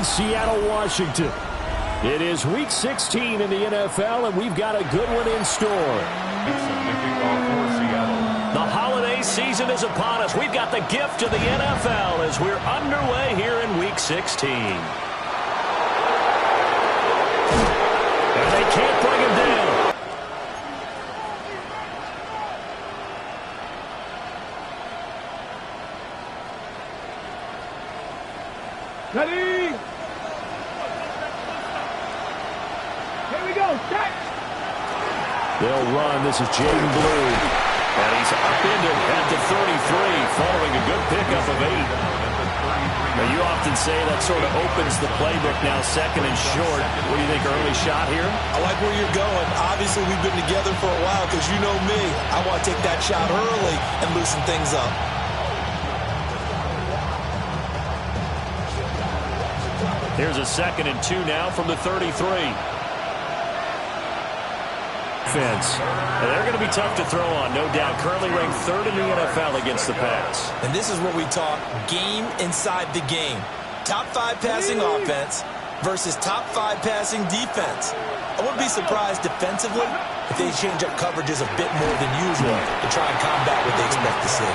in Seattle, Washington. It is Week 16 in the NFL, and we've got a good one in store. The holiday season is upon us. We've got the gift of the NFL as we're underway here in Week 16. And they can't bring him down. Ready? Here we go. Set. They'll run. This is Jaden Blue. And he's upended at the 33 following a good pickup of 8. Now, you often say that sort of opens the playbook now, second and short. What do you think, early shot here? I like where you're going. Obviously, we've been together for a while because you know me. I want to take that shot early and loosen things up. Here's a 2nd and 2 now from the 33. They're going to be tough to throw on, no doubt. Currently ranked 3rd in the NFL against the pass. And this is where we talk game inside the game. Top 5 passing offense versus top 5 passing defense. I wouldn't be surprised defensively if they change up coverages a bit more than usual to try and combat what they expect to see.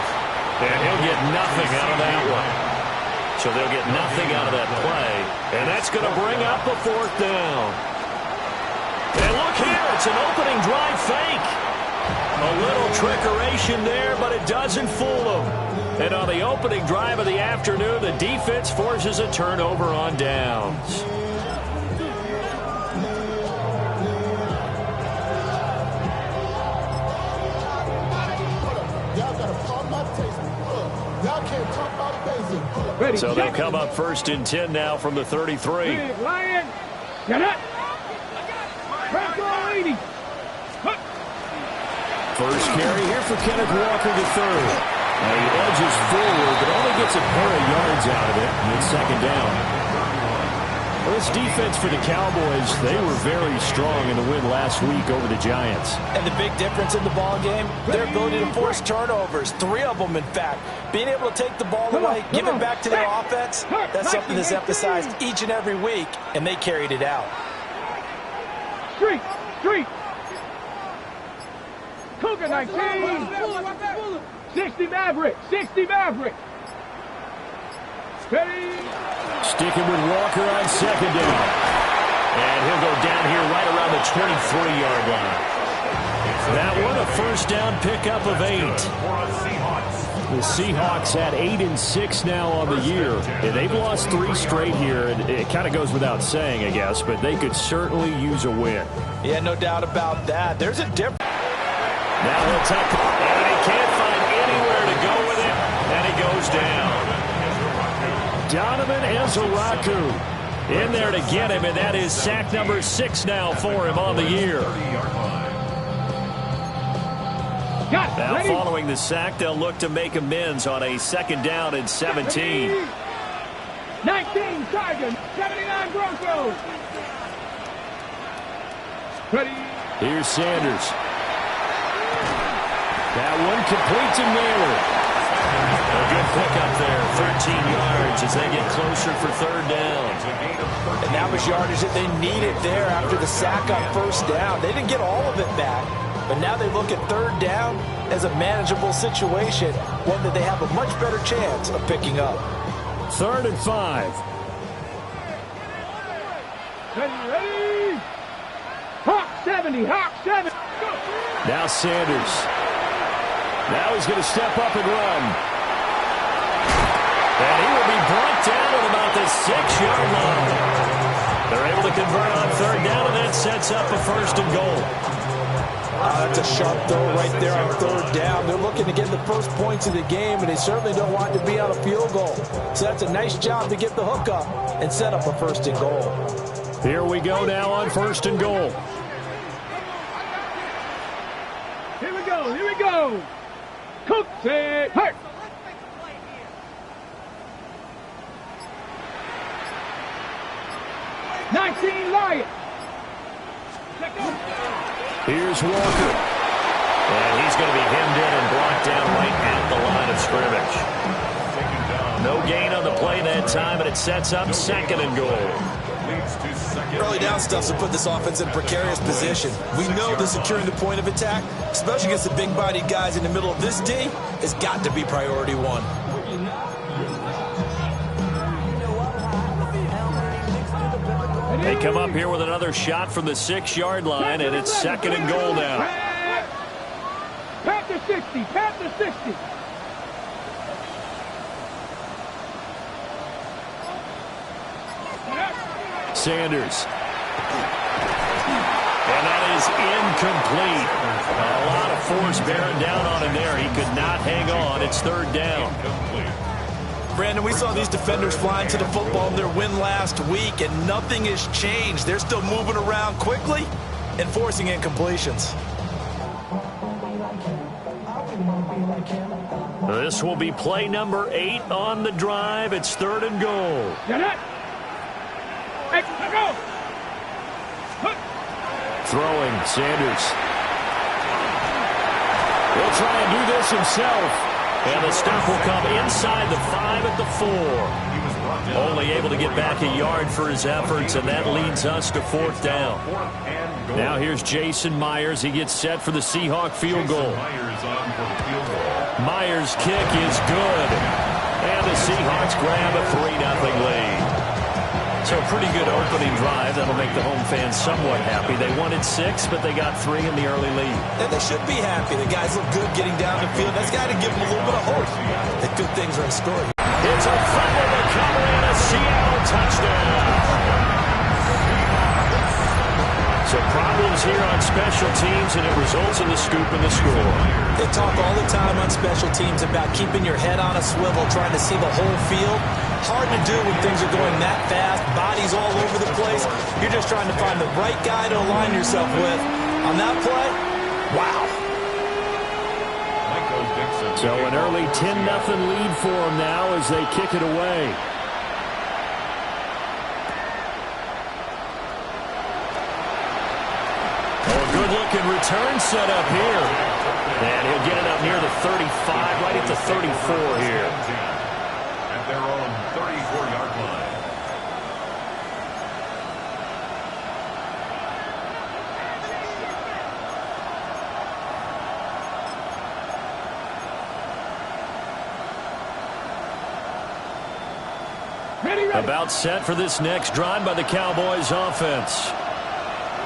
And he'll get nothing out of that one. So they'll get nothing out of that play. And that's going to bring up a 4th down. And look here, it's an opening drive fake. A little trickeration there, but it doesn't fool them. And on the opening drive of the afternoon, the defense forces a turnover on downs. So they'll come up 1st and 10 now from the 33. Lion, get up. First carry here for Kenneth Walker III. Now he edges forward, but only gets a pair of yards out of it, and it's 2nd down. Well, this defense for the Cowboys, they were very strong in the win last week over the Giants. And the big difference in the ball game, their ability to force turnovers, 3 of them in fact. Being able to take the ball away, give it back to their offense, that's something that's emphasized each and every week, and they carried it out. Street. Cougar 19. 60 Maverick. Ready. Sticking with Walker on 2nd down. And he'll go down here right around the 23-yard line. That one, a 1st down pickup of 8. The Seahawks had 8 and 6 now on the year. And they've lost 3 straight here. And it kind of goes without saying, I guess, but they could certainly use a win. Yeah, no doubt about that. There's a difference. Now he'll tuck it, and he can't find anywhere to go with it, and he goes down. Donovan Ezaraku in there to get him, and that is sack number 6 now for him on the year. Now following the sack, they'll look to make amends on a 2nd down and 17. 19 Tigers, 79 Broncos. Ready. Here's Sanders. That one complete to Naylor. A good pickup there, 13 yards as they get closer for 3rd down. And that was yardage that they needed there after the sack on 1st down. They didn't get all of it back, but now they look at 3rd down as a manageable situation, one that they have a much better chance of picking up. 3rd and 5. Ready. Hawk 70. Go. Now Sanders. Now he's going to step up and run. And he will be brought down at about the 6-yard line. They're able to convert on 3rd down, and that sets up a 1st and goal. That's a sharp throw right there on 3rd down. They're looking to get the first points of the game, and they certainly don't want to be on a field goal. So that's a nice job to get the hook up and set up a 1st and goal. Here we go now on 1st and goal. Here we go. Cook it. Hurt. Lion. Here's Walker. And he's going to be hemmed in and brought down right at the line of scrimmage. No No gain on the play that time, and it sets up 2nd and goal. Early down stuff to put this offense in a precarious position. We know that securing the point of attack, especially against the big-bodied guys in the middle of this D, has got to be priority one. They come up here with another shot from the 6-yard line, and it's 2nd and goal now. Pat the 60, pat the 60. Sanders. And that is incomplete. A lot of force bearing down on him there. He could not hang on. It's 3rd down. Brandon, we saw these defenders flying to the football in their win last week, and nothing has changed. They're still moving around quickly and forcing incompletions. This will be play number 8 on the drive. It's 3rd and goal. Get it. Hey, go. Throwing, Sanders. He'll try and do this himself. And the stop will come inside the 5 at the 4. Only able to get back a yard for his efforts, and that leads us to 4th down. Now here's Jason Myers. He gets set for the Seahawk field goal. Myers' kick is good. And the Seahawks grab a 3-0 lead. So a pretty good opening drive. That'll make the home fans somewhat happy. They wanted 6, but they got 3 in the early lead. And they should be happy. The guys look good getting down the field. That's got to give them a little bit of hope that good things are in store. It's a fumble recovery and a Seattle touchdown. So problems here on special teams, and it results in the scoop and the score. They talk all the time on special teams about keeping your head on a swivel, trying to see the whole field. Hard to do when things are going that fast, bodies all over the place. You're just trying to find the right guy to align yourself with. On that play, wow. So an early 10-0 lead for them now as they kick it away. Good-looking return set up here. And he'll get it up near the 35, right at the 34 here. And they're on 34-yard line. Ready. About set for this next drive by the Cowboys offense.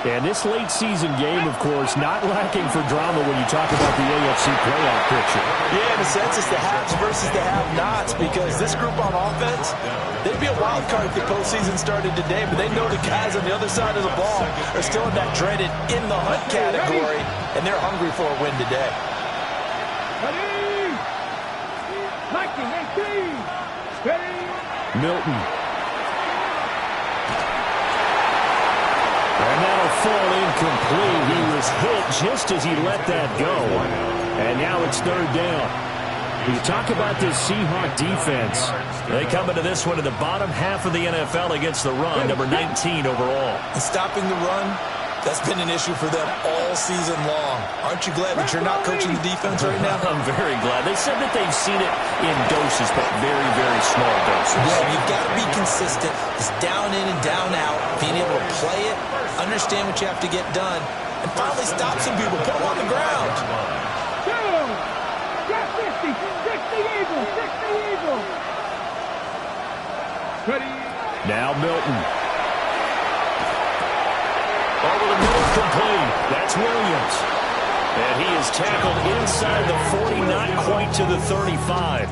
And this late season game, of course, not lacking for drama when you talk about the AFC playoff picture. Yeah, in a sense, it's the haves versus the have-nots, because this group on offense, they'd be a wild card if the postseason started today, but they know the guys on the other side of the ball are still in that dreaded in-the-hunt category, and they're hungry for a win today. Ready. 19, 18. Ready. Milton. And that'll fall incomplete. He was hit just as he let that go. And now it's 3rd down. You talk about this Seahawk defense. They come into this one in the bottom half of the NFL against the run, number 19 overall. And stopping the run, that's been an issue for them all season long. Aren't you glad that you're not coaching the defense right now? I'm very glad. They said that they've seen it in doses, but very, very small doses. Yeah, you've got to be consistent. It's down in and down out, being able to play it, understand what you have to get done, and finally stop some people, put them on the ground. 2. Got 60. 60 Eagles. 60 Eagles. Ready. Now Milton. Over the middle, complete. That's Williams. And he is tackled inside the 40, not quite to the 35.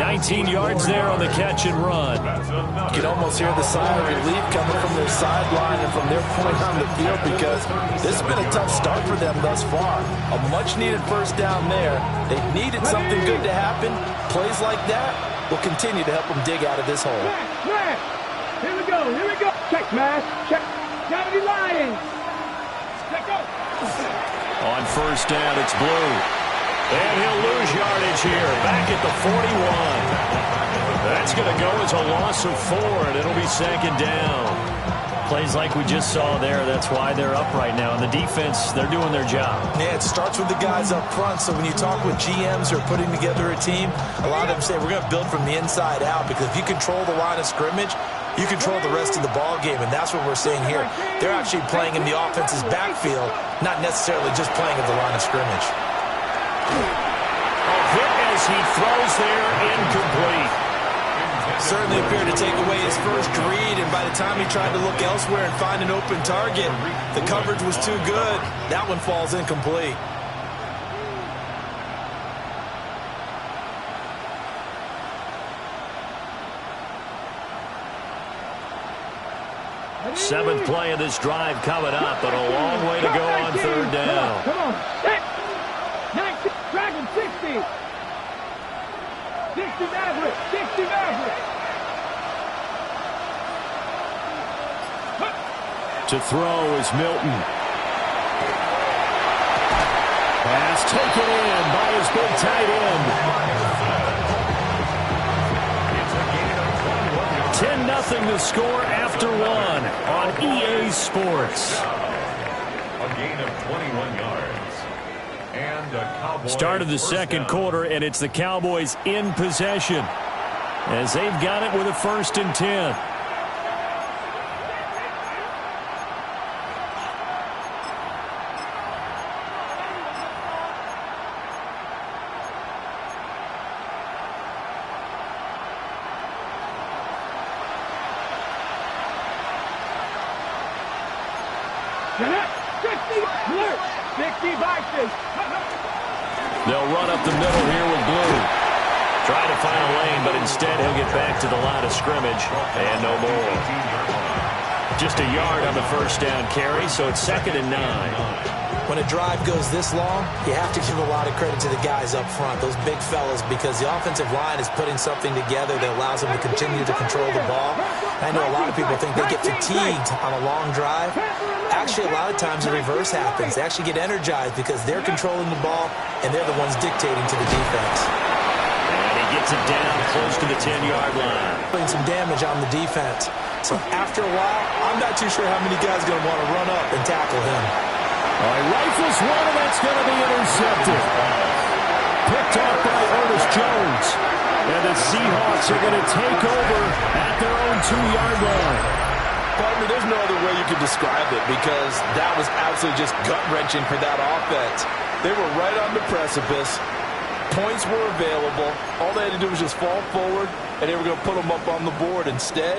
19 yards there on the catch and run. You can almost hear the sigh of relief coming from their sideline and from their point on the field, because this has been a tough start for them thus far. A much-needed first down there. They needed something good to happen. Plays like that will continue to help them dig out of this hole. Smash. Here we go. Here we go. Check, smash. Check. Johnny Lions. Let go. On first down, it's Blue. And he'll lose yardage here, back at the 41. That's going to go as a loss of 4, and it'll be 2nd down. Plays like we just saw there. That's why they're up right now. And the defense, they're doing their job. Yeah, it starts with the guys up front. So when you talk with GMs who are putting together a team, a lot of them say we're going to build from the inside out, because if you control the line of scrimmage, you control the rest of the ball game, and that's what we're seeing here. They're actually playing in the offense's backfield, not necessarily just playing at the line of scrimmage. A hit as he throws there, incomplete. Certainly appeared to take away his first read, and by the time he tried to look elsewhere and find an open target, the coverage was too good. That one falls incomplete. Seventh play of this drive coming up, but a long way to go on third down. Come on, 6, 19, Dragon 60. 60 Maverick, 60 Maverick. To throw is Milton. Pass taken in by his big tight end. 10-0 the score after one on EA Sports. A gain of 21 yards. And a Cowboys Start of the second quarter, and it's the Cowboys in possession as they've got it with a 1st and 10. They'll run up the middle here with Blue. Try to find a lane, but instead he'll get back to the line of scrimmage, and no more. Just a yard on the first down carry, so it's 2nd and 9. When a drive goes this long, you have to give a lot of credit to the guys up front, those big fellas, because the offensive line is putting something together that allows them to continue to control the ball. I know a lot of people think they get fatigued on a long drive. Actually, a lot of times the reverse happens. They actually get energized because they're controlling the ball, and they're the ones dictating to the defense. And he gets it down close to the 10-yard line. Putting some damage on the defense. So after a while, I'm not too sure how many guys are going to want to run up and tackle him. All right, rifles one, and that's going to be intercepted. Picked off by Ernest Jones. And the Seahawks are going to take over at their own 2-yard line. Partner, there's no other way you could describe it, because that was absolutely just gut-wrenching for that offense. They were right on the precipice. Points were available. All they had to do was just fall forward, and they were going to put them up on the board. Instead,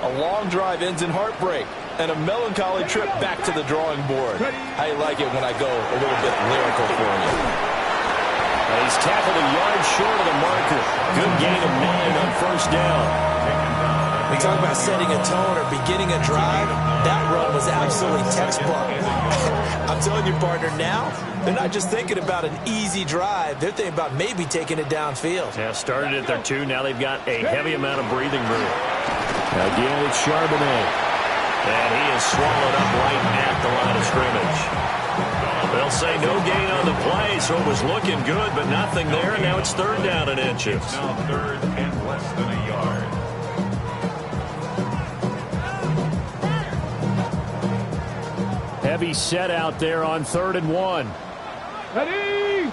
a long drive ends in heartbreak and a melancholy trip back to the drawing board. How you like it when I go a little bit lyrical for you? And he's tackled a yard short of the marker. Good gain of 9 on first down. We talk about setting a tone or beginning a drive. That run was absolutely textbook. I'm telling you, partner, now they're not just thinking about an easy drive. They're thinking about maybe taking it downfield. Yeah, started at their 2. Now they've got a heavy amount of breathing room. Again, it's Charbonnet. And he is swallowed up right at the line of scrimmage. They'll say no gain on the play, so it was looking good, but nothing there, and now it's 3rd down and inches. Now 3rd and less than a yard. Heavy set out there on 3rd and 1. Ready?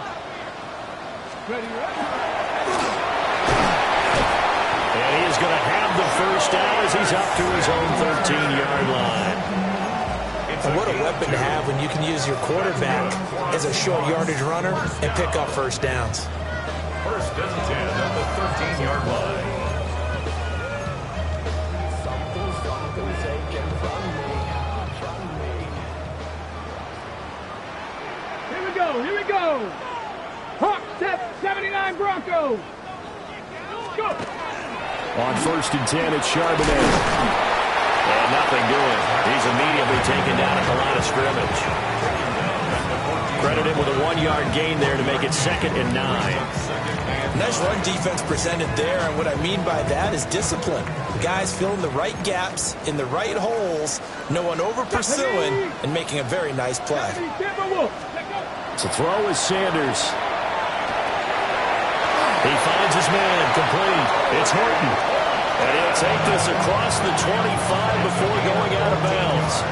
Ready, And he is going to have the first down as he's up to his own 13-yard line. And what a weapon to have when you can use your quarterback as a short yardage runner and pick up first downs. 1st and 10 at the 13-yard line. Here we go. Hawks 79 Broncos. Go. On 1st and 10, it's Charbonnet. And nothing doing. He's immediately taken down at the line of scrimmage. Credited with a 1-yard gain there to make it 2nd and 9. Nice run defense presented there, and what I mean by that is discipline. Guys filling the right gaps in the right holes, no one over-pursuing, and making a very nice play. To throw is Sanders. He finds his man complete. It's Horton. And he'll take this across the 25 before going out of bounds.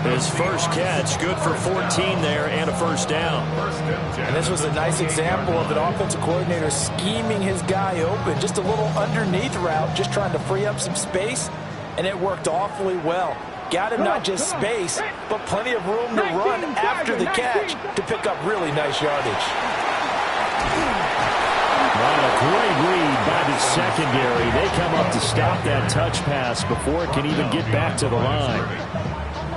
His first catch, good for 14 there and a first down. And this was a nice example of an offensive coordinator scheming his guy open. Just a little underneath route, just trying to free up some space, and it worked awfully well. Got him not just space, but plenty of room to run after the catch to pick up really nice yardage. Well, a great read by the secondary. They come up to stop that touch pass before it can even get back to the line.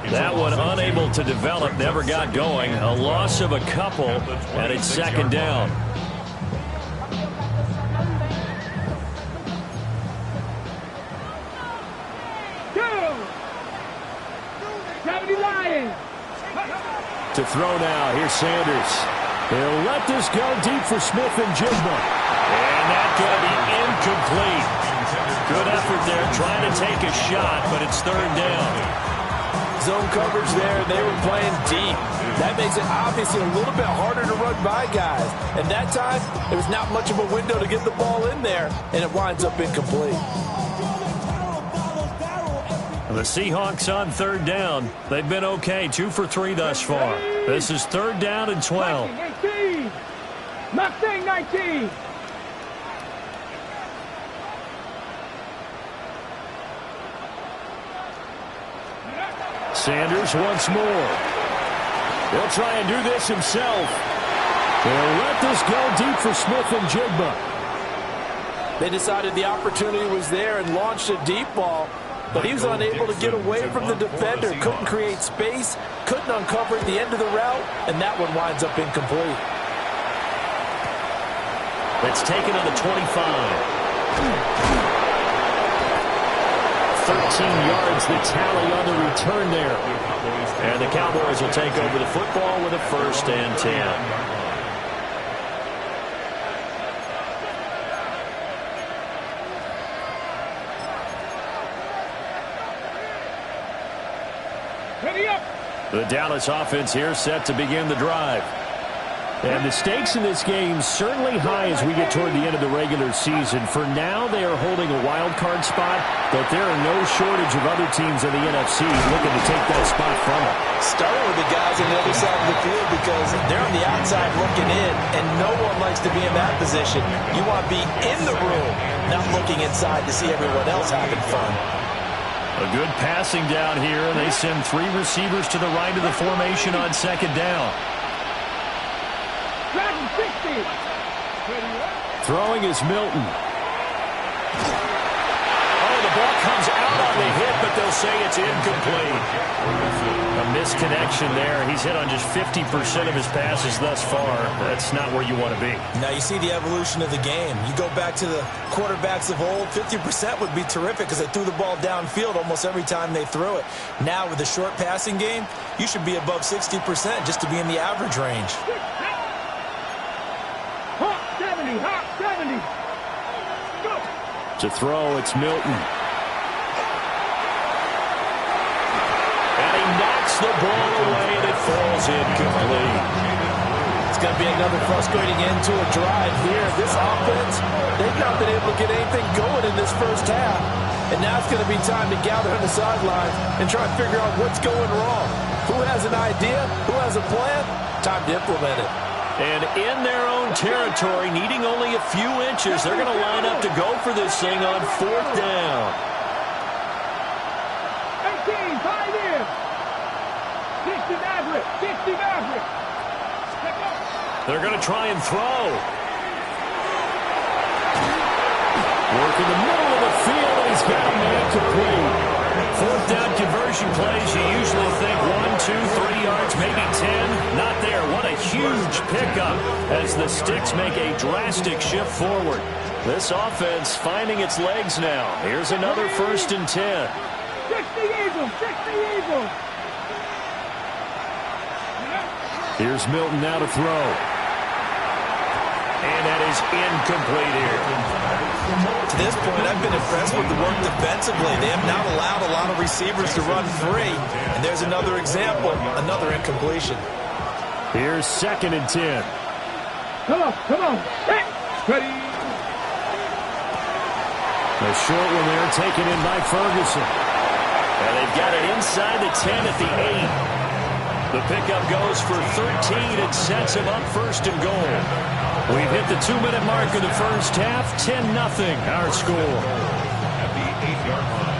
That one unable to develop, never got going. A loss of a couple, and it's second down. To throw now, here's Sanders. He'll let this go deep for Smith and Jigba. And that's going to be incomplete. Good effort there, trying to take a shot, but it's third down. Zone coverage there, they were playing deep. That makes it obviously a little bit harder to run by guys. And that time, there was not much of a window to get the ball in there, and it winds up incomplete. The Seahawks on third down. They've been okay, 2 for 3 thus far. This is third down and 12. Mustang 19. Sanders once more. He'll try and do this himself. They'll let this go deep for Smith and Jigba. They decided the opportunity was there and launched a deep ball, but he was unable to get away from the defender, couldn't create space, couldn't uncover at the end of the route, and that one winds up incomplete. It's taken on the 25. 13 yards the tally on the return there. And the Cowboys will take over the football with a first and 10. The Dallas offense here set to begin the drive. And the stakes in this game certainly high as we get toward the end of the regular season. For now, they are holding a wild card spot, but there are no shortage of other teams in the NFC looking to take that spot from them. Starting with the guys on the other side of the field because they're on the outside looking in, and no one likes to be in that position. You want to be in the room, not looking inside to see everyone else having fun. A good passing down here, and they send 3 receivers to the right of the formation on second down. Throwing is Milton. Oh, the ball comes out on the hit, but they'll say it's incomplete. A misconnection there. He's hit on just 50% of his passes thus far. That's not where you want to be. Now you see the evolution of the game. You go back to the quarterbacks of old, 50% would be terrific because they threw the ball downfield almost every time they threw it. Now with the short passing game, you should be above 60% just to be in the average range. To throw, it's Milton. And he knocks the ball away, and it falls incomplete. It's going to be another frustrating end to a drive here. This offense, they've not been able to get anything going in this first half. And now it's going to be time to gather on the sidelines and try and figure out what's going wrong. Who has an idea? Who has a plan? Time to implement it. And in their own territory, needing only a few inches, they're going to line up to go for this thing on fourth down. 18, 5 in. 60 Maverick, 60 Maverick. They're going to try and throw. Work in the middle of the field, and he's got a man complete. Fourth down conversion plays, you usually think 1, 2, 3 yards, maybe 10. Not there. What a huge pickup as the Sticks make a drastic shift forward. This offense finding its legs now. Here's another first and 10. 60 Eagles, 60 Eagles. Here's Milton now to throw. And that is incomplete here. To this point, I've been impressed with the work defensively. They have not allowed a lot of receivers to run free. And there's another example, another incompletion. Here's second and 10. Come on, come on. Hey, ready. A short one there taken in by Ferguson. And they've got it inside the 10 at the 8. The pickup goes for 13 and sets him up first and goal. We've hit the 2-minute mark of the first half. 10-0 our score. At the 8-yard line.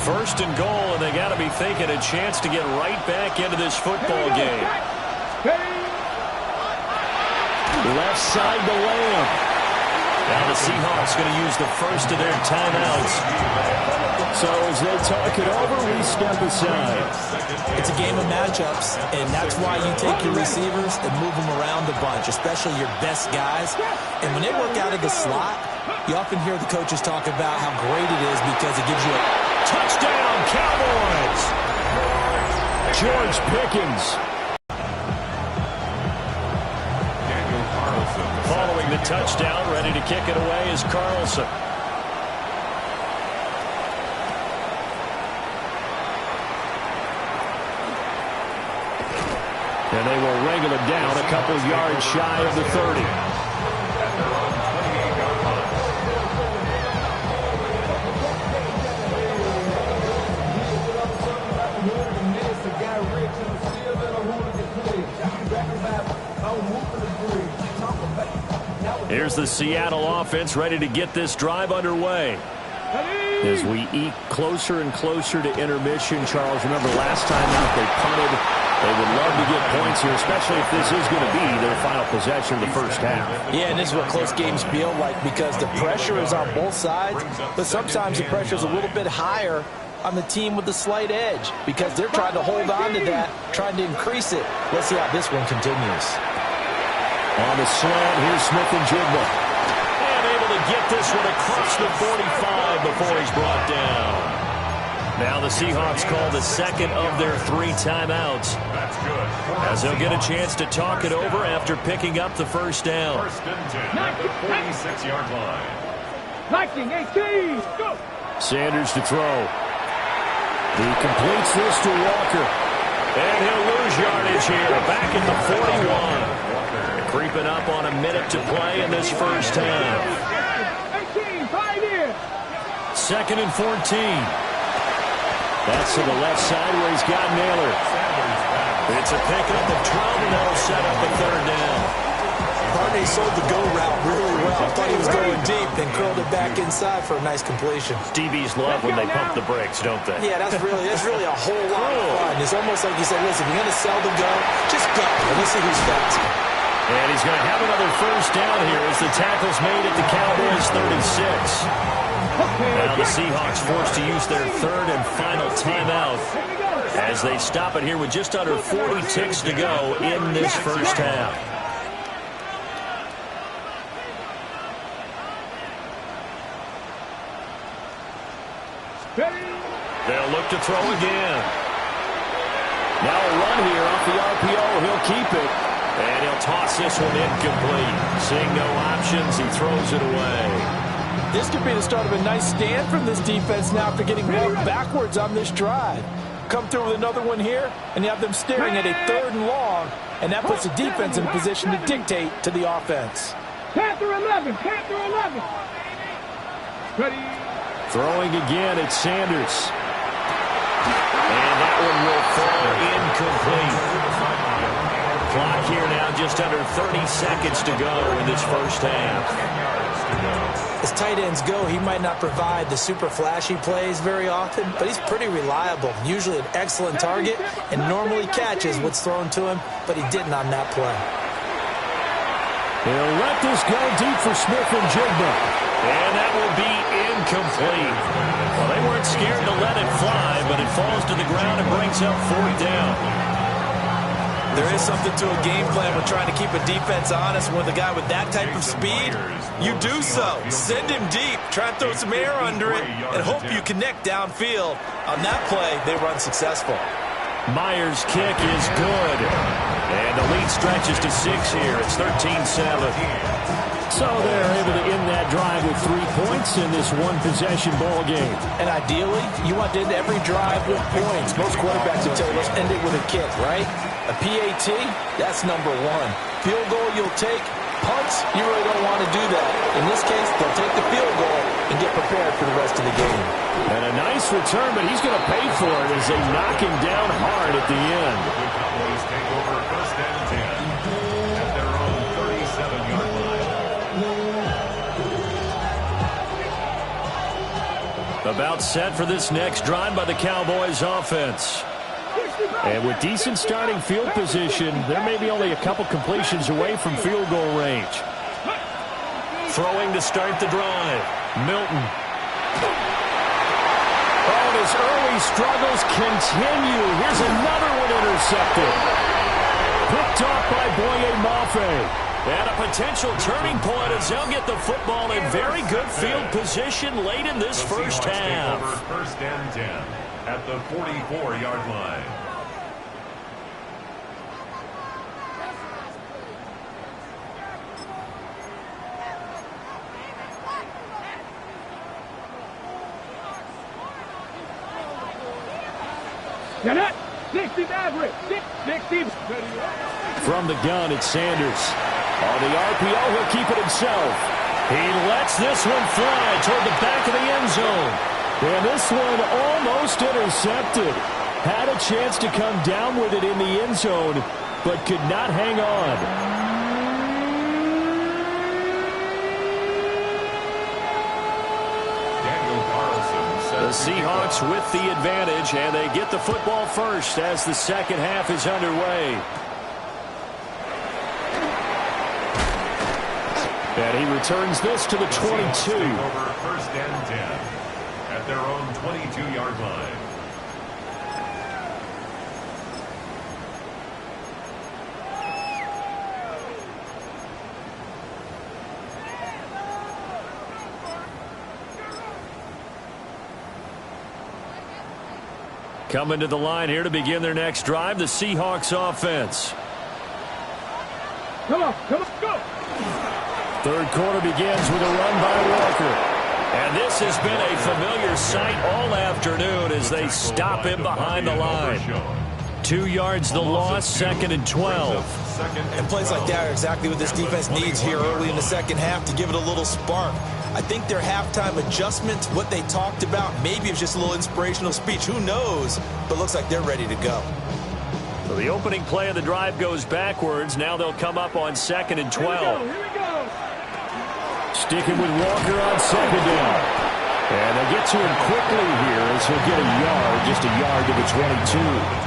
First and goal, and they got to be thinking a chance to get right back into this football game. Left side to Lamb. Now the Seahawks going to use the first of their timeouts. So as they talk it over, we step aside. It's a game of matchups, and that's why you take your receivers and move them around a bunch, especially your best guys. And when they work out of the slot, you often hear the coaches talk about how great it is because it gives you a touchdown, Cowboys! George Pickens. Following the touchdown, ready to kick it away is Carlson. And they will wrangle it down a couple yards shy of the 30. Here's the Seattle offense ready to get this drive underway. As we eat closer and closer to intermission, Charles, remember last time out they punted. They would love to get points here, especially if this is going to be their final possession of the first half. Yeah, and this is what close games feel like because the pressure is on both sides, but sometimes the pressure is a little bit higher on the team with the slight edge because they're trying to hold on to that, trying to increase it. Let's see how this one continues. On the slant, here's Smith and Jigba. And able to get this one across the 45 before he's brought down. Now the Seahawks call the second of their 3 timeouts. That's good. As they'll get a chance to talk it over after picking up the first down. First and 10 at the 46-yard line. Lightning 18, go! Sanders to throw. He completes this to Walker. And he'll lose yardage here. Back at the 41. Creeping up on a minute to play in this first half. 18, 5 here. Second and 14. That's to the left side where he's got Naylor. It's a pickup of 12, and that'll set up a third down. Barney sold the go route really well. Thought he was going deep, then curled it back inside for a nice completion. DBs love when they pump the brakes, don't they? Yeah, that's really a whole lot of fun. It's almost like you said, listen, if you're going to sell the go, just go. And let's see who's fast. And he's going to have another first down here as the tackle's made at the Cowboys 36. Now the Seahawks forced to use their third and final timeout as they stop it here with just under 40 ticks to go in this first half. They'll look to throw again. Now a run here off the RPO. He'll keep it. And he'll toss this one incomplete. Seeing no options, he throws it away. This could be the start of a nice stand from this defense now after getting walked backwards on this drive. Come through with another one here, and you have them staring at a 3rd and long, and that puts the defense in a position to dictate to the offense. Panther 11, Panther 11. Ready. Throwing again, it's Sanders. And that one will fall incomplete. Clock here now just under 30 seconds to go in this first half. As tight ends go, he might not provide the super flashy plays very often, but he's pretty reliable. Usually an excellent target and normally catches what's thrown to him, but he didn't on that play. He'll let this go deep for Smith and Jigba. And that will be incomplete. Well, they weren't scared to let it fly, but it falls to the ground and brings up 4th down. There is something to a game plan when trying to keep a defense honest. With a guy with that type of speed, you do so. Send him deep, try and throw some air under it, and hope you connect downfield. On that play, they were unsuccessful. Myers' kick is good. And the lead stretches to 6 here. It's 13-7. So they're able to end that drive with 3 points in this one-possession ball game. And ideally, you want to end every drive with points. Most quarterbacks will tell you, let's end it with a kick, right? A PAT, that's number 1. Field goal you'll take, punts, you really don't want to do that. In this case, they'll take the field goal and get prepared for the rest of the game. And a nice return, but he's going to pay for it as they knock him down hard at the end. The Cowboys take over 1st and 10 at their own 37-yard line. About set for this next drive by the Cowboys offense. And with decent starting field position, there may be only a couple completions away from field goal range. Throwing to start the drive. Milton. Oh, and his early struggles continue. Here's another one intercepted. Picked off by Boye Mafe. And a potential turning point as they'll get the football in very good field position late in this first half. Take over 1st and 10 at the 44-yard line. You're not 60 average. 60. From the gun, it's Sanders. On the RPO, he'll keep it himself. He lets this one fly toward the back of the end zone. And this one almost intercepted. Had a chance to come down with it in the end zone, but could not hang on. The Seahawks with the advantage, and they get the football first as the second half is underway. And he returns this to the 22. Take over 1st and 10 at their own 22-yard line. Coming to the line here to begin their next drive, the Seahawks offense. Come on, go! Third quarter begins with a run by Walker. And this has been a familiar sight all afternoon as they stop him behind the line. 2 yards the loss, 2nd and 12. And plays like that are exactly what this defense needs here early in the second half to give it a little spark. I think their halftime adjustments, what they talked about, maybe it's just a little inspirational speech. Who knows? But looks like they're ready to go. So the opening play of the drive goes backwards. Now they'll come up on 2nd and 12. Here we go. Sticking with Walker on 2nd down. And they'll get to him quickly here as he'll get a yard, just a yard to the 22.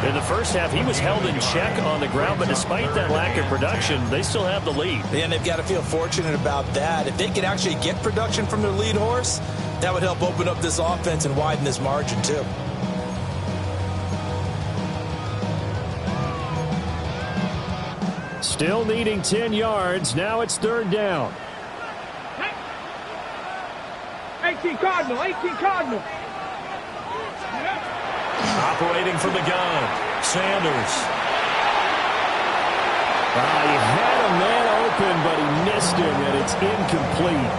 In the first half, he was held in check on the ground, but despite that lack of production, they still have the lead. And they've got to feel fortunate about that. If they can actually get production from their lead horse, that would help open up this offense and widen this margin too. Still needing 10 yards. Now it's 3rd down. 18 Cardinal. Operating from the gun, Sanders. He had a man open, but he missed him, and it's incomplete.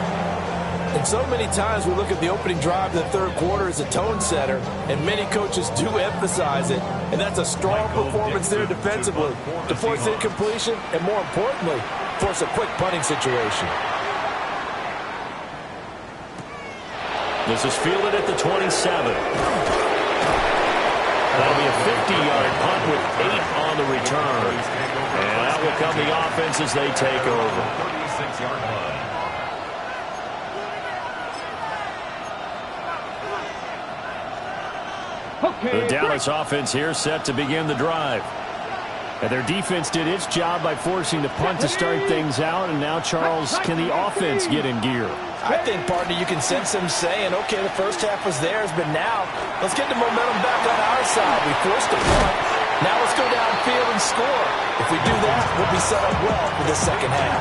And so many times we look at the opening drive of the third quarter as a tone setter, and many coaches do emphasize it, and that's a strong performance there defensively to force incompletion and, more importantly, force a quick punting situation. This is fielded at the 27. That'll be a 50-yard punt with 8 on the return. And out will come the offense as they take over. 36-yard line. The Dallas offense here set to begin the drive. And their defense did its job by forcing the punt to start things out. And now, Charles, can the offense get in gear? I think, partner, you can sense them saying, okay, the first half was theirs, but now let's get the momentum back on our side. We forced a punt. Now let's go downfield and score. If we do that, we'll be set up well for the second half.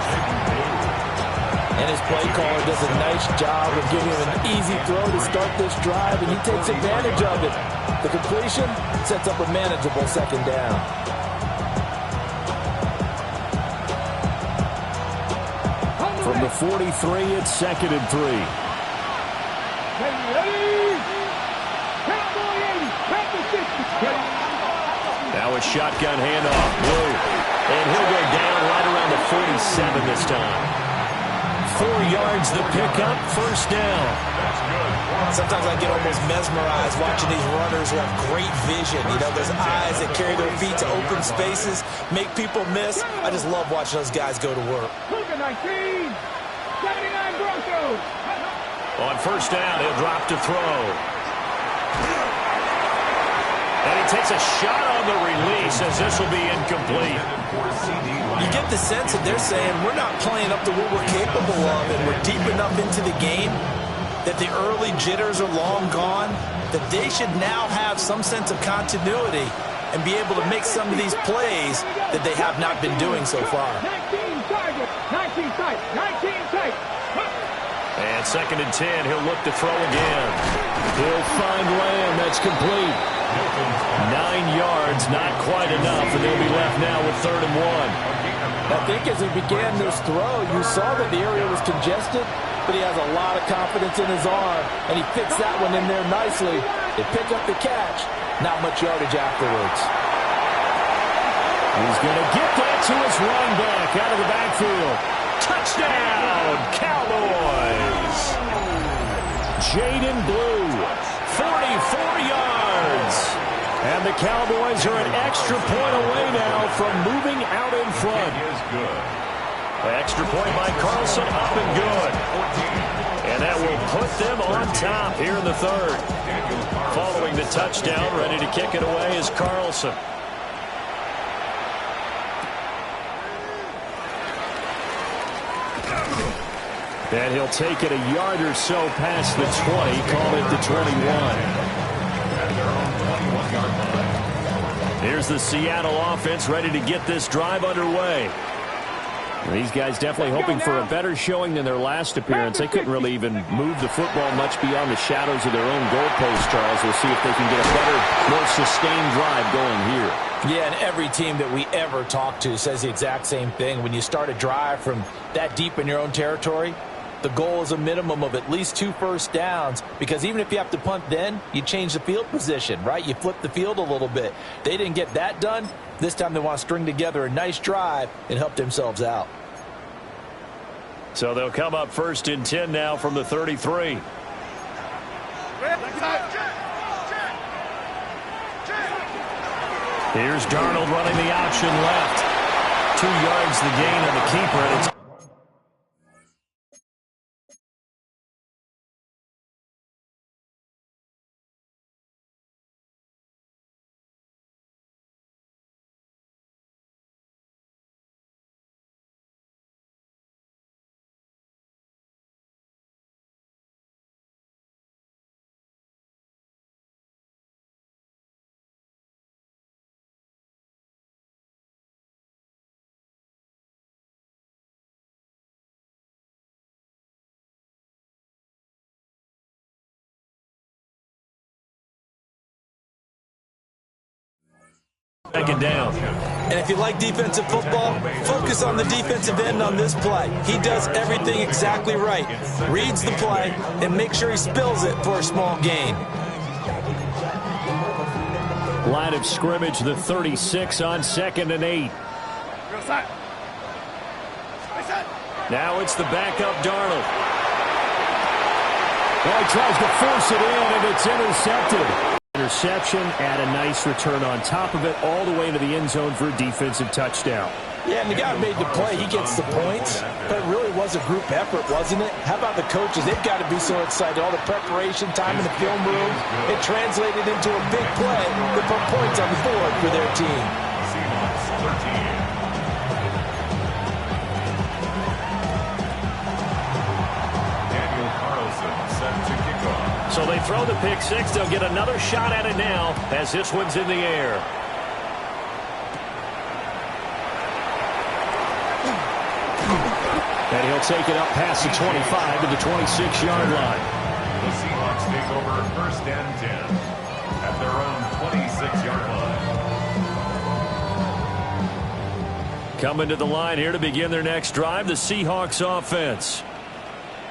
And his play caller does a nice job of giving him an easy throw to start this drive, and he takes advantage of it. The completion sets up a manageable second down. From the 43, it's 2nd and 3. Now a shotgun handoff. Blue. And he'll go down right around the 47 this time. 4 yards the pickup, first down. Sometimes I get almost mesmerized watching these runners who have great vision. You know, those eyes that carry their feet to open spaces, make people miss. I just love watching those guys go to work. 19, 79 Broncos. On first down, he'll drop to throw. And he takes a shot on the release as this will be incomplete. You get the sense that they're saying we're not playing up to what we're capable of, and we're deep enough into the game that the early jitters are long gone, that they should now have some sense of continuity and be able to make some of these plays that they have not been doing so far. 19 targets, 19 tight, 19 tight. And second and 10, he'll look to throw again. He'll find Lamb. That's complete. 9 yards, not quite enough, and they'll be left now with 3rd and 1. I think as he began this throw, you saw that the area was congested, but he has a lot of confidence in his arm, and he fixed that one in there nicely. They pick up the catch, not much yardage afterwards. He's going to get that to his run back out of the backfield. Touchdown, Cowboys! Jaden Blue, 44 yards. And the Cowboys are an extra point away now from moving out in front. Extra point by Carlson, up and good. And that will put them on top here in the 3rd. Following the touchdown, ready to kick it away is Carlson. And he'll take it a yard or so past the 20, call it the 21. Here's the Seattle offense ready to get this drive underway. These guys definitely hoping for a better showing than their last appearance. They couldn't really even move the football much beyond the shadows of their own goalpost, Charles. We'll see if they can get a better, more sustained drive going here. Yeah, and every team that we ever talk to says the exact same thing. When you start a drive from that deep in your own territory, the goal is a minimum of at least 2 first downs, because even if you have to punt then, you change the field position, right? You flip the field a little bit. They didn't get that done. This time they want to string together a nice drive and help themselves out. So they'll come up 1st and 10 now from the 33. Here's Darnold running the option left. 2 yards the gain on the keeper, and it's second down. And if you like defensive football, focus on the defensive end on this play. He does everything exactly right. Reads the play and makes sure he spills it for a small gain. Line of scrimmage, the 36 on 2nd and 8. Now it's the backup Darnold. Well, he tries to force it in, and it's intercepted. Interception, add a nice return on top of it, all the way into the end zone for a defensive touchdown. Yeah, and the guy who made the play, he gets the points, but it really was a group effort, wasn't it? How about the coaches? They've got to be so excited. All the preparation time in the film room, it translated into a big play that put points on the board for their team. So they throw the pick six. They'll get another shot at it now as this one's in the air. And he'll take it up past the 25 to the 26-yard line. The Seahawks take over 1st and 10 at their own 26-yard line. Coming to the line here to begin their next drive, the Seahawks offense.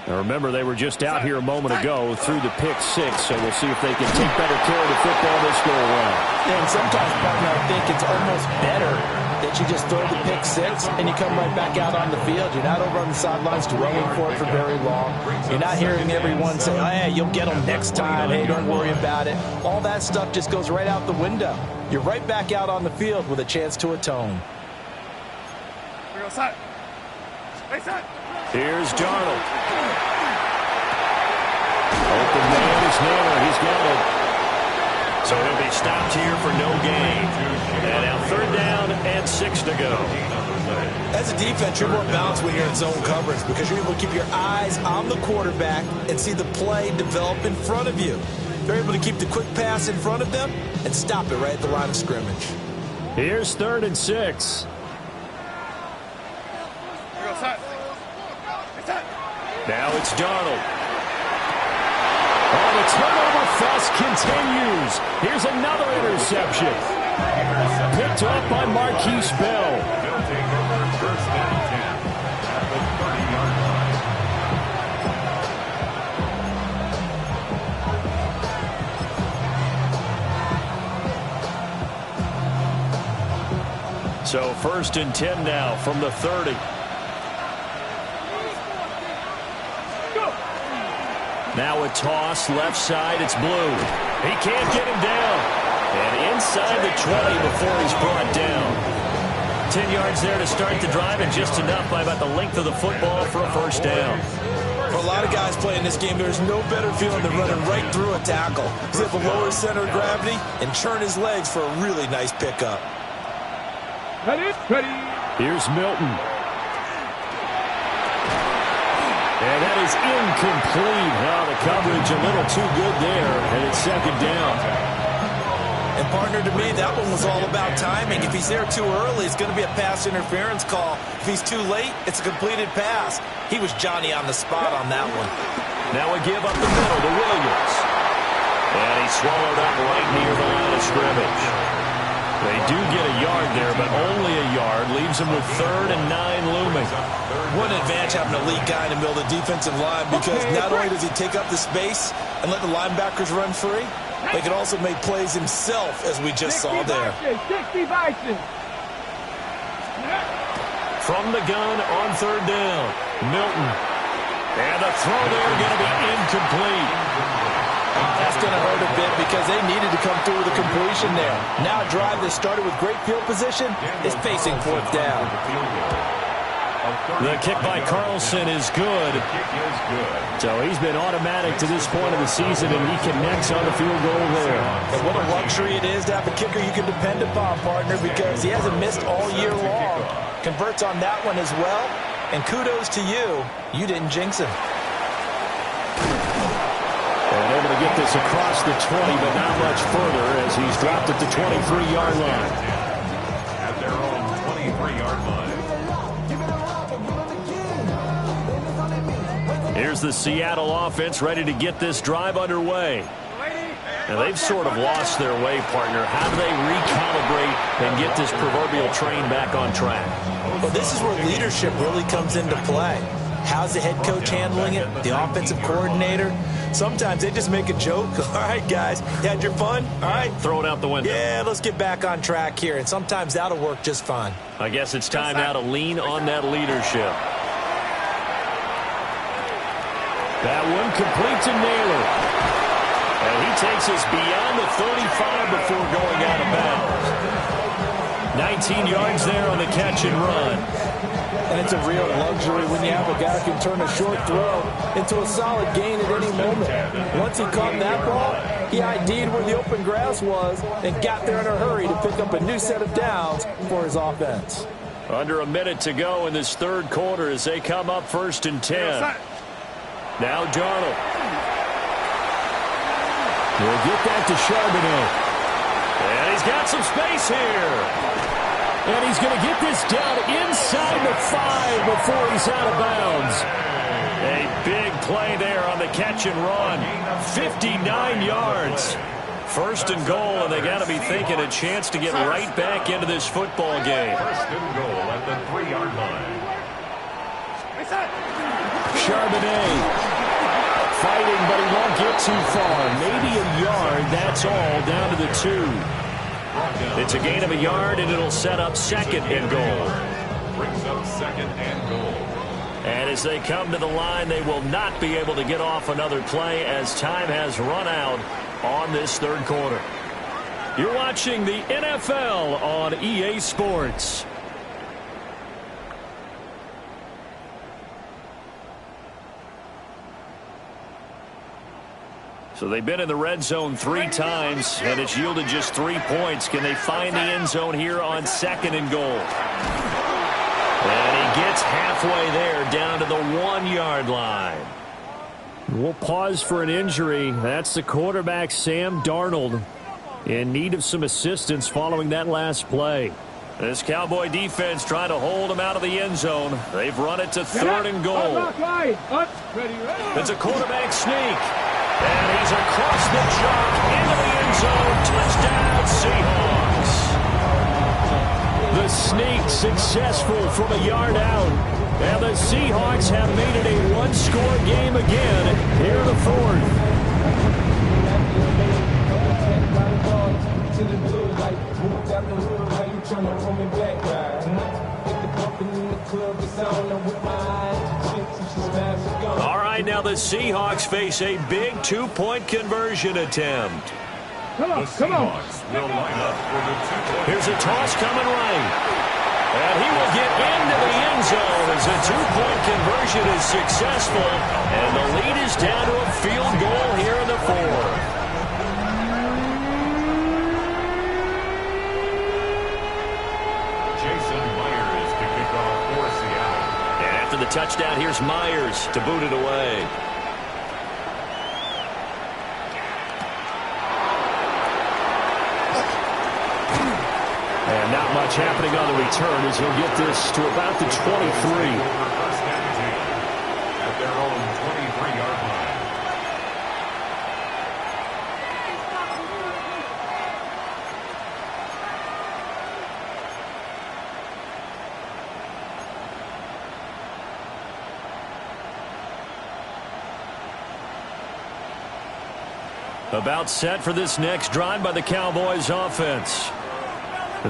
Now remember, they were just out here a moment ago through the pick six, so we'll see if they can take better care of the football this go around. And sometimes, partner, I think it's almost better that you just throw the pick six and you come right back out on the field. You're not over on the sidelines dwelling for it for very long. You're not hearing everyone say, hey, you'll get them next time. Hey, don't worry about it. All that stuff just goes right out the window. You're right back out on the field with a chance to atone. Here's Darnold. Open man is Naylor. He's got it. So he'll be stopped here for no gain. And now 3rd down and 6 to go. As a defense, you're more balanced when you're in zone coverage because you're able to keep your eyes on the quarterback and see the play develop in front of you. They're able to keep the quick pass in front of them and stop it right at the line of scrimmage. Here's 3rd and 6. Now it's Darnold. Oh, the turnover fest continues. Here's another interception. Picked up by Marquise Bell. They'll take over 1st and 10 at the 30-yard line. So 1st and 10 now from the 30. Now a toss, left side, it's Blue. He can't get him down. And inside the 20 before he's brought down. 10 yards there to start the drive, and just enough by about the length of the football for a 1st down. For a lot of guys playing this game, there's no better feeling than running right through a tackle. He's able to lower his center of gravity and churn his legs for a really nice pickup. Ready. Here's Milton. And that is incomplete. Now the coverage a little too good there, and it's 2nd down. And partner, to me, that one was all about timing. If he's there too early, it's going to be a pass interference call. If he's too late, it's a completed pass. He was Johnny on the spot on that one. Now a give up the middle to Williams. And he swallowed up right near the line of scrimmage. They do get a yard there, but only a yard. Leaves them with 3rd and 9 looming. What an advantage having an elite guy in the middle of the defensive line, because not only does he take up the space and let the linebackers run free, but he can also make plays himself, as we just saw there. 60 Bison. From the gun on 3rd down, Milton. And the throw there going to be incomplete. That's going to hurt a bit because they needed to come through with a completion there. Now a drive that started with great field position is facing 4th down. The kick by Carlson is good. So he's been automatic to this point of the season, and he connects on the field goal there. And what a luxury it is to have a kicker you can depend upon, partner, because he hasn't missed all year long. Converts on that one as well. And kudos to you. You didn't jinx him. And able to get this across the 20, but not much further as he's dropped at the 23-yard line. At their own 23-yard line. Here's the Seattle offense ready to get this drive underway. And they've sort of lost their way, partner. How do they recalibrate and get this proverbial train back on track? Well, this is where leadership really comes into play. How's the head coach handling it? The offensive coordinator? Sometimes they just make a joke. All right, guys, you had your fun? All right. Throw it out the window. Yeah, let's get back on track here. And sometimes that'll work just fine. I guess it's time now to lean on that leadership. That one complete to Naylor. And he takes us beyond the 35 before going out of bounds. 19 yards there on the catch and run. And it's a real luxury when you have a guy who can turn a short throw into a solid gain at any moment. Once he caught that ball, he ID'd where the open grass was and got there in a hurry to pick up a new set of downs for his offense. Under a minute to go in this 3rd quarter as they come up 1st and 10. Now Darnold. We'll get that to Charbonnet. And he's got some space here. And he's going to get this down inside the 5 before he's out of bounds. A big play there on the catch and run. 59 yards. 1st and goal, and they got to be thinking a chance to get right back into this football game. 1st and goal at the 3-yard line. Charbonnet fighting, but he won't get too far. Maybe a yard, that's all, down to the 2. It's a gain of a yard, and it'll set up second and goal. Brings up second and goal. And as they come to the line, they will not be able to get off another play as time has run out on this third quarter. You're watching the NFL on EA Sports. So they've been in the red zone 3 times, and it's yielded just 3 points. Can they find the end zone here on second and goal? And he gets halfway there, down to the 1-yard line. We'll pause for an injury. That's the quarterback, Sam Darnold, in need of some assistance following that last play. This Cowboy defense trying to hold him out of the end zone. They've run it to third and goal. It's a quarterback sneak. And he's across the chalk into the end zone. Touchdown, Seahawks. The sneak successful from a yard out. And the Seahawks have made it a one-score game again here in the fourth. All right, now the Seahawks face a big 2-point conversion attempt. Come on. Will line up for the 2-point. Here's a toss coming right. And he will get into the end zone as a 2-point conversion is successful. And the lead is down to a field goal here in the fourth. The touchdown, here's Myers to boot it away. And not much happening on the return as he'll get this to about the 23. At their own 23-yard line. About set for this next drive by the Cowboys offense.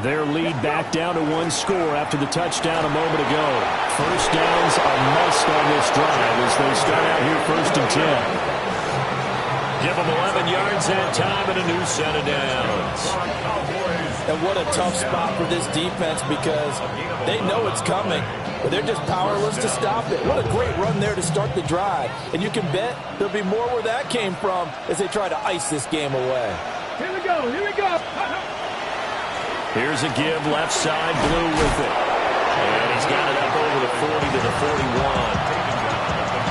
Their lead back down to 1 score after the touchdown a moment ago. First downs a must on this drive as they start out here first and 10. Give them 11 yards that time and a new set of downs. And what a tough spot for this defense because they know it's coming, but they're just powerless to stop it. What a great run there to start the drive. And you can bet there'll be more where that came from as they try to ice this game away. Here we go. Here's a give, left side, Blue with it. And he's got it up over the 40 to the 41.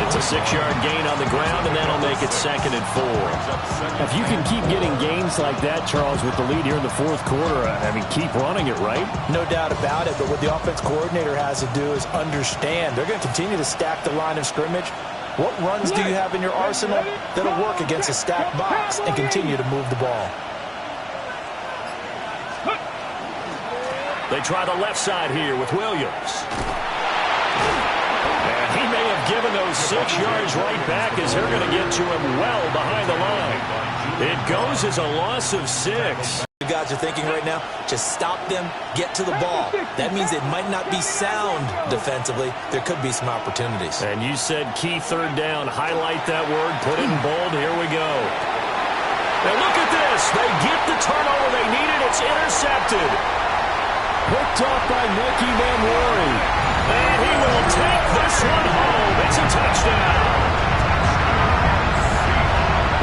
It's a 6-yard gain on the ground, and that'll make it second and 4. If you can keep getting gains like that, Charles, with the lead here in the fourth quarter, I mean, keep running it, right? No doubt about it, but what the offense coordinator has to do is understand. They're going to continue to stack the line of scrimmage. What runs do you have in your arsenal that'll work against a stacked box and continue to move the ball? They try the left side here with Williams. And he may have given those 6 yards right back as they're going to get to him well behind the line. It goes as a loss of 6. You guys are thinking right now, just stop them, get to the ball. That means it might not be sound defensively. There could be some opportunities. And you said key third down. Highlight that word. Put it in bold. Here we go. And look at this. They get the turnover they needed. It's intercepted. Picked off by Nicky Van Worry. And he will take this one home. It's a touchdown.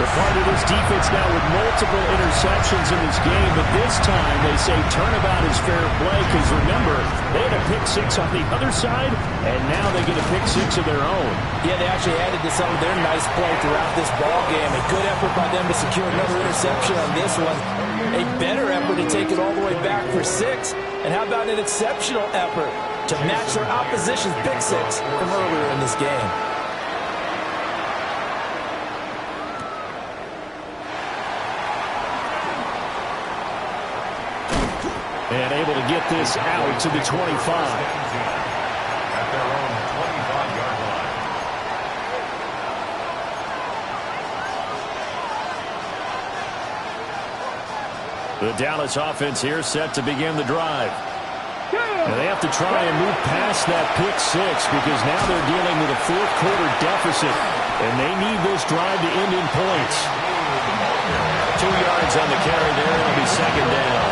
They're part of this defense now with multiple interceptions in this game, but this time they say turnabout is fair play because, remember, they had a pick 6 on the other side, and now they get a pick 6 of their own. Yeah, they actually added to some of their nice play throughout this ball game. A good effort by them to secure another interception on this one. A better effort to take it all the way back for 6. And how about an exceptional effort to match their opposition's pick 6 from earlier in this game? And able to get this out to the 25. At their own 25-yard line. The Dallas offense here set to begin the drive. And they have to try and move past that pick six because now they're dealing with a fourth-quarter deficit, and they need this drive to end in points. 2 yards on the carry there. It'll be second down.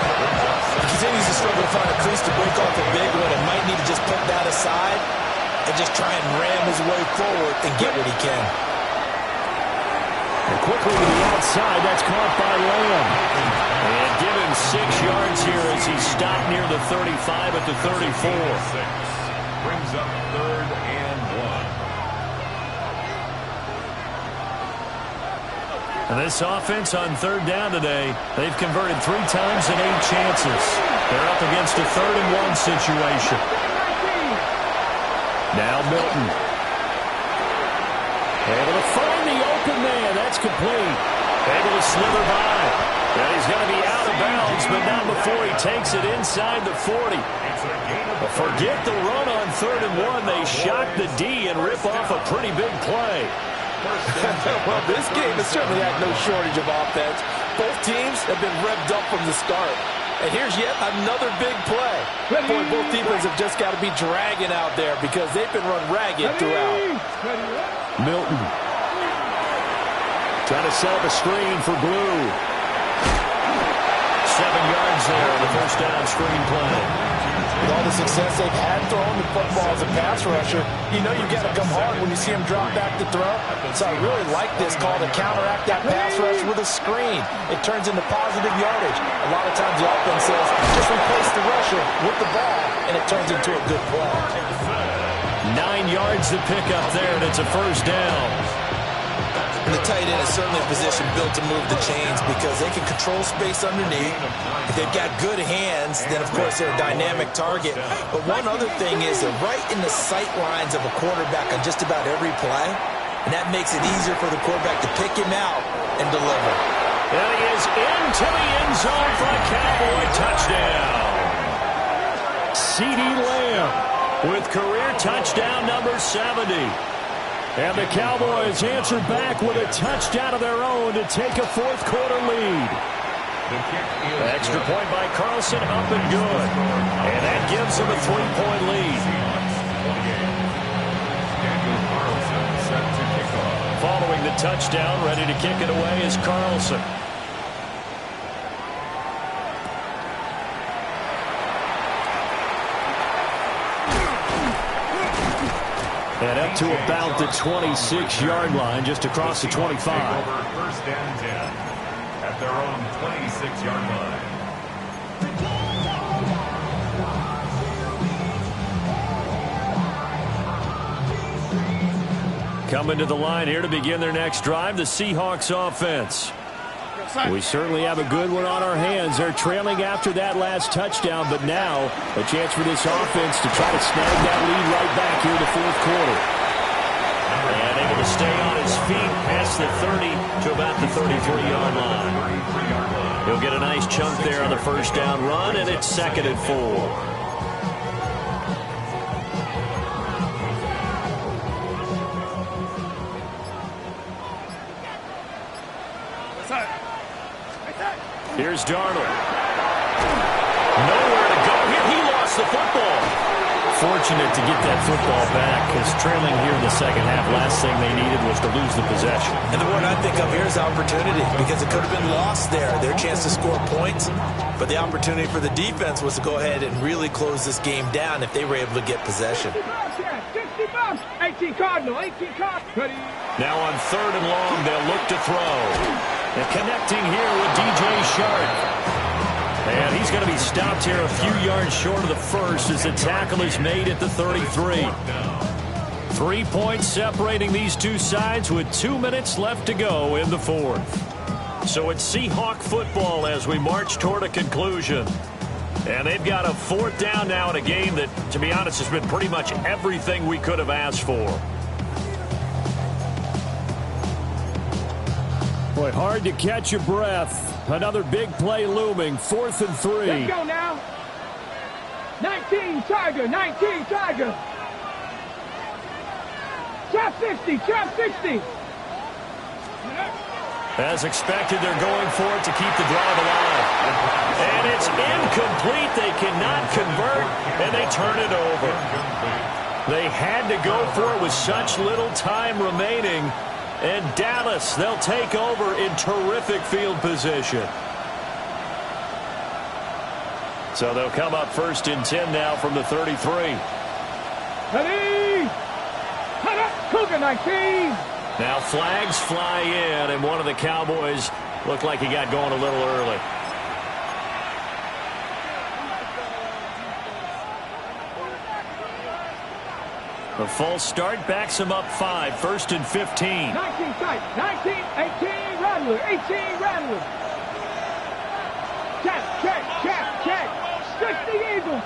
He continues to struggle to find a crease to break off a big one and might need to just put that aside and just try and ram his way forward and get what he can. And quickly to the outside, that's caught by Lamb. And give him 6 yards here as he stopped near the 35 at the 34. Brings up 3rd and 1. And this offense on 3rd down today, they've converted 3 times in 8 chances. They're up against a 3rd and 1 situation. Now Milton. Able to find the open man. That's complete. Able to slither by. And he's going to be out of bounds, but not before he takes it inside the 40. Forget the run on 3rd and 1. They shock the D and rip off a pretty big play. Well, this game has certainly had no shortage of offense. Both teams have been revved up from the start. And here's yet another big play. Boy, both defenses have just got to be dragging out there because they've been run ragged throughout. Milton. Trying to set up a screen for Blue. 7 yards there on the first down screen play. With all the success they've had throwing the football as a pass rusher, you know you've got to come hard when you see him drop back to throw. So I really like this call to counteract that pass rush with a screen. It turns into positive yardage. A lot of times the offense says, just replace the rusher with the ball, and it turns into a good play. 9 yards to pick up there, and it's a first down. And the tight end is certainly a position built to move the chains because they can control space underneath. If they've got good hands, then, of course, they're a dynamic target. But one other thing is they're right in the sight lines of a quarterback on just about every play, and that makes it easier for the quarterback to pick him out and deliver. And he is into the end zone for a Cowboy touchdown. CeeDee Lamb with career touchdown number 70. And the Cowboys answer back with a touchdown of their own to take a fourth-quarter lead. Extra point by Carlson, up and good. And that gives them a 3-point lead. Following the touchdown, ready to kick it away is Carlson. And up to about the 26-yard line, just across the 25. Over 1st and 10 at their own 26-yard line. Coming to the line here to begin their next drive, the Seahawks offense. We certainly have a good one on our hands. They're trailing after that last touchdown, but now a chance for this offense to try to snag that lead right back here in the fourth quarter. And able to stay on his feet past the 30 to about the 33-yard line. He'll get a nice chunk there on the first down run, and it's 2nd and 4. Here's Darnold. Nowhere to go here. He lost the football. Fortunate to get that football back because trailing here in the second half, last thing they needed was to lose the possession. And the word I think of here is opportunity because it could have been lost there. Their chance to score points. But the opportunity for the defense was to go ahead and really close this game down if they were able to get possession. 18 Cardinal, 18 Cardinal. Now on 3rd and long, they'll look to throw. And connecting here with DJ Shark. And he's going to be stopped here a few yards short of the first as the tackle is made at the 33. 3 points separating these two sides with 2 minutes left to go in the fourth. So it's Seahawk football as we march toward a conclusion. And they've got a 4th down now in a game that, to be honest, has been pretty much everything we could have asked for. Boy, hard to catch your breath. Another big play looming. 4th and 3. Let's go now. 19 Tiger, 19 Tiger. Trap 60, trap 60. As expected, they're going for it to keep the drive alive. And it's incomplete. They cannot convert, and they turn it over. They had to go for it with such little time remaining. And Dallas, they'll take over in terrific field position. So they'll come up 1st and 10 now from the 33. Ready? Cougar 19. Now flags fly in, and one of the Cowboys looked like he got going a little early. The false start backs him up 5, 1st and 15. 19 tight, 19, 18, Rattler, 18, Rattler. Check. 60 Eagles,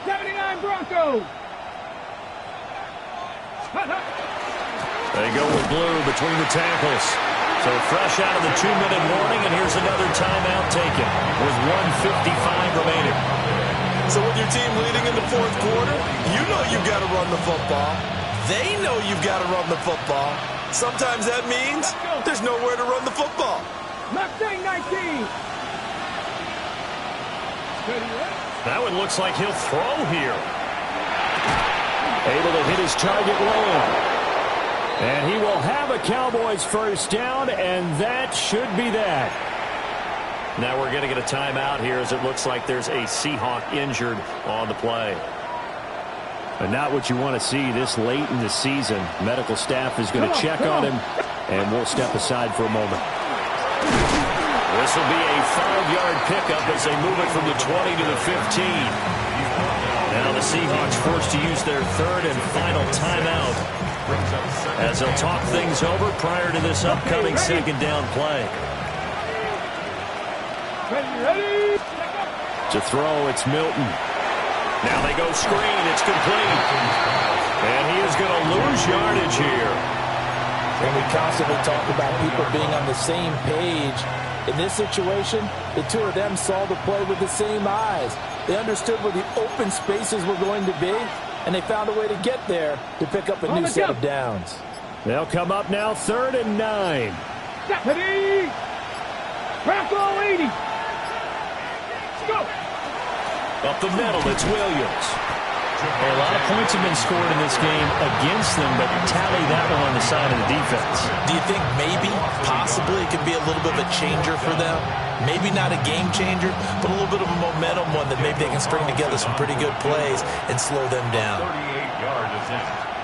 79 Broncos. They go with blue between the tackles. So fresh out of the 2-minute warning, and here's another timeout taken with 1:55 remaining. So with your team leading in the 4th quarter, you know you've got to run the football. They know you've got to run the football. Sometimes that means there's nowhere to run the football. Mustang 19. That one looks like he'll throw here. Able to hit his target low. And he will have a Cowboys first down, and that should be that. Now we're going to get a timeout here as it looks like there's a Seahawk injured on the play. But not what you want to see this late in the season. Medical staff is going to check on him, and we'll step aside for a moment. This will be a 5-yard pickup as they move it from the 20 to the 15. Now the Seahawks forced to use their 3rd and final timeout as they'll talk things over prior to this upcoming 2nd down play. Ready? To throw, it's Milton. Now they go screen. It's complete. And he is going to lose yardage here. And we constantly talk about people being on the same page. In this situation, the two of them saw the play with the same eyes. They understood where the open spaces were going to be, and they found a way to get there to pick up a new set of downs. They'll come up now 3rd and 9. Ready? Bronco 80. Go. Up the middle, it's Williams. A lot of points have been scored in this game against them, but tally that one on the side of the defense. Do you think maybe, possibly, it could be a little bit of a changer for them? Maybe not a game changer, but a little bit of a momentum one that maybe they can string together some pretty good plays and slow them down. 38-yard attempt.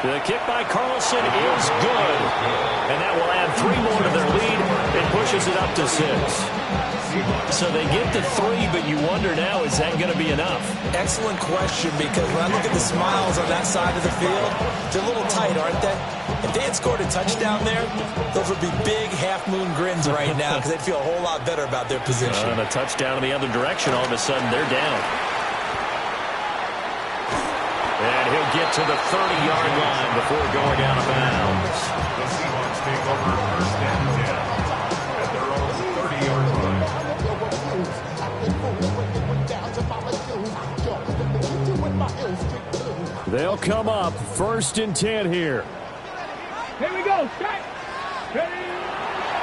The kick by Carlson is good. And that will add 3 more to their lead and pushes it up to 6. So they get to 3, but you wonder now, is that going to be enough? Excellent question, because when I look at the smiles on that side of the field, they're a little tight, aren't they? If they had scored a touchdown there, those would be big half-moon grins right now because they'd feel a whole lot better about their position. And a touchdown in the other direction, all of a sudden they're down. And he'll get to the 30-yard line before going out of bounds. The Seahawks take over 1st and 10 at their own 30-yard line. They'll come up 1st and 10 here. Here we go. Strike. Ready?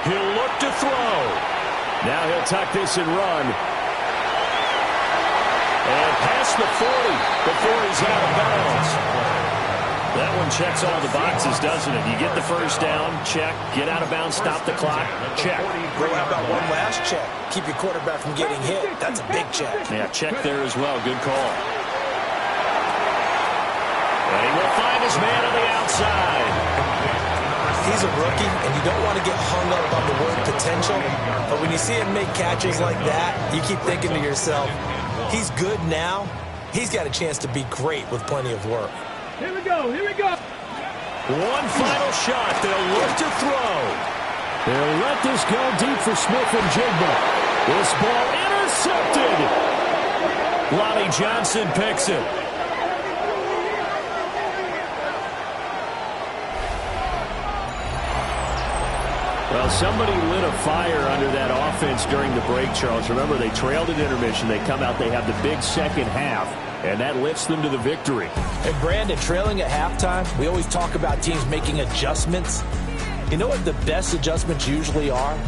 He'll look to throw. Now he'll tuck this and run. And past the 40 before he's out of bounds. That one checks all the boxes, doesn't it? You get the first down, check. Get out of bounds, stop the clock, check. Well, how about one last check? Keep your quarterback from getting hit. That's a big check. Yeah, check there as well. Good call. And he will find his man on the outside. He's a rookie, and you don't want to get hung up on the word potential. But when you see him make catches like that, you keep thinking to yourself, he's good now. He's got a chance to be great with plenty of work. Here we go. Here we go. One final shot. They'll look to throw. They'll let this go deep for Smith and Jigba. This ball intercepted. Lonnie Johnson picks it. somebody lit a fire under that offense during the break, Charles. Remember, they trailed at intermission. They come out, they have the big second half, and that lifts them to the victory. And Brandon, trailing at halftime, we always talk about teams making adjustments. You know what the best adjustments usually are?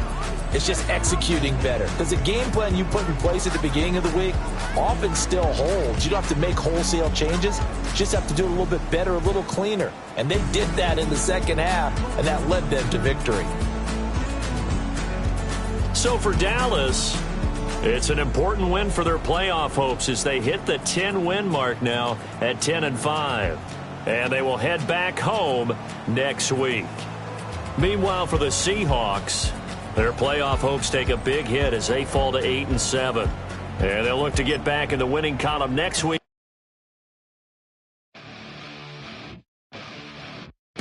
It's just executing better. Because the game plan you put in place at the beginning of the week often still holds. You don't have to make wholesale changes. You just have to do it a little bit better, a little cleaner. And they did that in the second half, and that led them to victory. So for Dallas, it's an important win for their playoff hopes as they hit the 10-win mark now at 10-5. And they will head back home next week. Meanwhile, for the Seahawks, their playoff hopes take a big hit as they fall to 8-7. And they'll look to get back in the winning column next week.